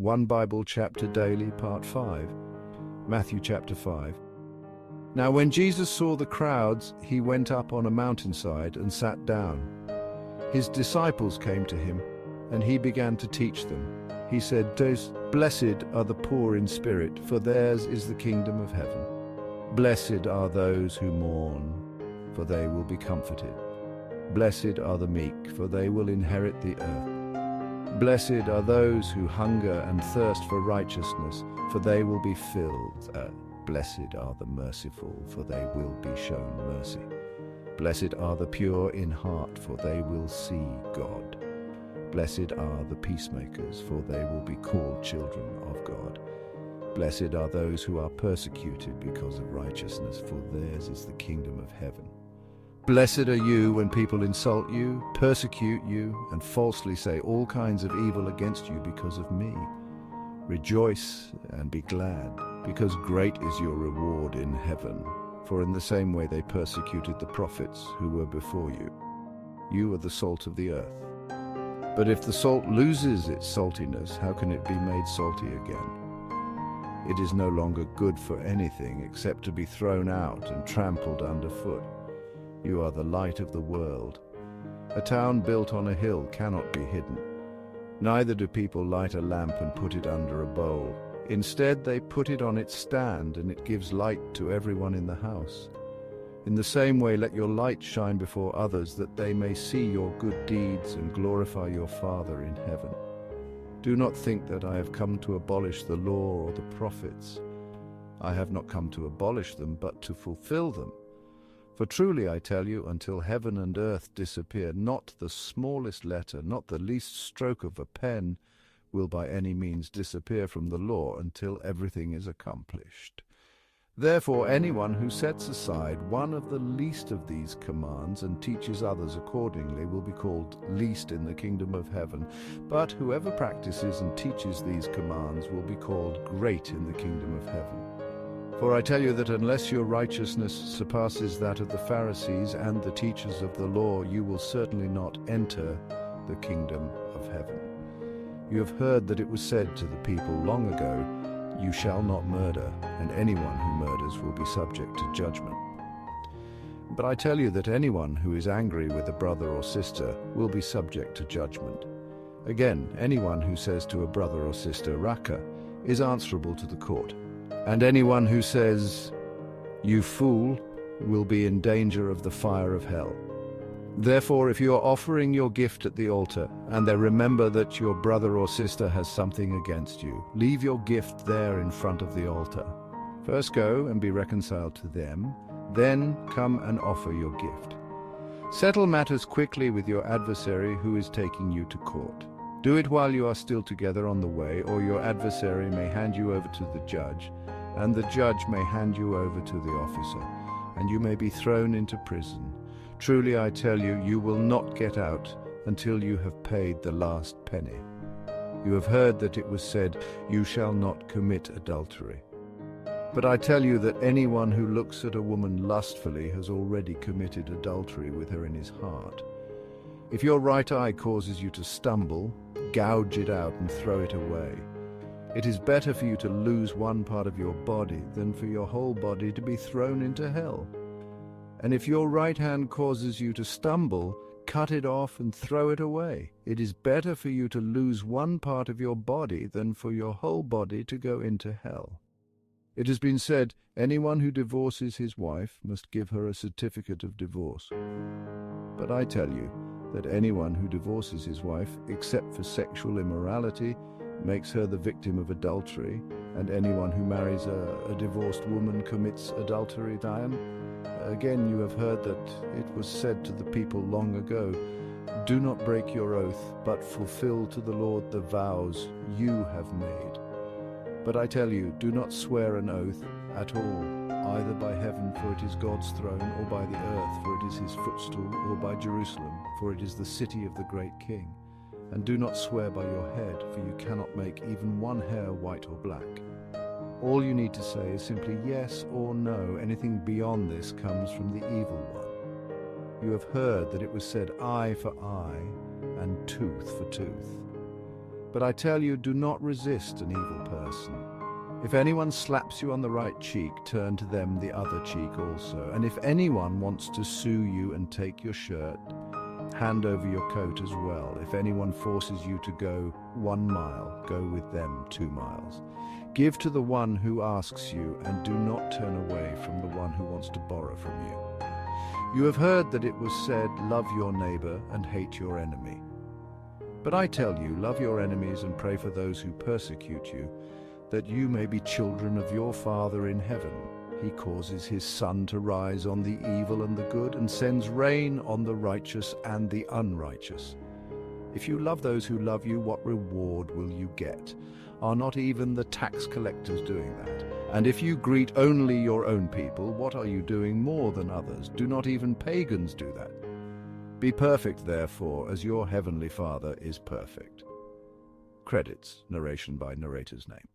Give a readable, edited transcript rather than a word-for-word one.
One Bible Chapter Daily, Part 5. Matthew chapter 5. Now when Jesus saw the crowds, he went up on a mountainside and sat down. His disciples came to him, and he began to teach them. He said, "Blessed are the poor in spirit, for theirs is the kingdom of heaven. Blessed are those who mourn, for they will be comforted. Blessed are the meek, for they will inherit the earth. Blessed are those who hunger and thirst for righteousness, for they will be filled. Blessed are the merciful, for they will be shown mercy. Blessed are the pure in heart, for they will see God. Blessed are the peacemakers, for they will be called children of God. Blessed are those who are persecuted because of righteousness, for theirs is the kingdom of heaven. Blessed are you when people insult you, persecute you, and falsely say all kinds of evil against you because of me. Rejoice and be glad, because great is your reward in heaven. For in the same way they persecuted the prophets who were before you. You are the salt of the earth. But if the salt loses its saltiness, how can it be made salty again? It is no longer good for anything except to be thrown out and trampled underfoot. You are the light of the world. A town built on a hill cannot be hidden. Neither do people light a lamp and put it under a bowl. Instead, they put it on its stand, and it gives light to everyone in the house. In the same way, let your light shine before others, that they may see your good deeds and glorify your Father in heaven. Do not think that I have come to abolish the law or the prophets. I have not come to abolish them, but to fulfill them. For truly I tell you, until heaven and earth disappear, not the smallest letter, not the least stroke of a pen, will by any means disappear from the law until everything is accomplished. Therefore, anyone who sets aside one of the least of these commands and teaches others accordingly will be called least in the kingdom of heaven. But whoever practices and teaches these commands will be called great in the kingdom of heaven. For I tell you that unless your righteousness surpasses that of the Pharisees and the teachers of the law, you will certainly not enter the kingdom of heaven. You have heard that it was said to the people long ago, 'You shall not murder, and anyone who murders will be subject to judgment.' But I tell you that anyone who is angry with a brother or sister will be subject to judgment. Again, anyone who says to a brother or sister, 'Raca,' is answerable to the court. And anyone who says, 'You fool,' will be in danger of the fire of hell. Therefore, if you are offering your gift at the altar, and there remember that your brother or sister has something against you, leave your gift there in front of the altar. First go and be reconciled to them, then come and offer your gift. Settle matters quickly with your adversary who is taking you to court. Do it while you are still together on the way, or your adversary may hand you over to the judge, and the judge may hand you over to the officer, and you may be thrown into prison. Truly I tell you, you will not get out until you have paid the last penny. You have heard that it was said, 'You shall not commit adultery.' But I tell you that anyone who looks at a woman lustfully has already committed adultery with her in his heart. If your right eye causes you to stumble, gouge it out and throw it away. It is better for you to lose one part of your body than for your whole body to be thrown into hell. And if your right hand causes you to stumble, cut it off and throw it away. It is better for you to lose one part of your body than for your whole body to go into hell. It has been said, 'Anyone who divorces his wife must give her a certificate of divorce.' But I tell you that anyone who divorces his wife, except for sexual immorality, makes her the victim of adultery, and anyone who marries a divorced woman commits adultery. Again, you have heard that it was said to the people long ago, 'Do not break your oath, but fulfill to the Lord the vows you have made.' But I tell you, do not swear an oath at all, either by heaven, for it is God's throne, or by the earth, for it is his footstool, or by Jerusalem, for it is the city of the great king. And do not swear by your head, for you cannot make even one hair white or black. All you need to say is simply yes or no. Anything beyond this comes from the evil one. You have heard that it was said, 'Eye for eye and tooth for tooth.' But I tell you, do not resist an evil person. If anyone slaps you on the right cheek, turn to them the other cheek also. And if anyone wants to sue you and take your shirt, hand over your coat as well. If anyone forces you to go 1 mile, go with them 2 miles. Give to the one who asks you, and do not turn away from the one who wants to borrow from you. You have heard that it was said, love your neighbor and hate your enemy. But I tell you, love your enemies and pray for those who persecute you, that you may be children of your Father in heaven. He causes his sun to rise on the evil and the good, and sends rain on the righteous and the unrighteous. If you love those who love you, what reward will you get? Are not even the tax collectors doing that? And if you greet only your own people, what are you doing more than others? Do not even pagans do that? Be perfect, therefore, as your heavenly Father is perfect. Credits, narration by narrator's name.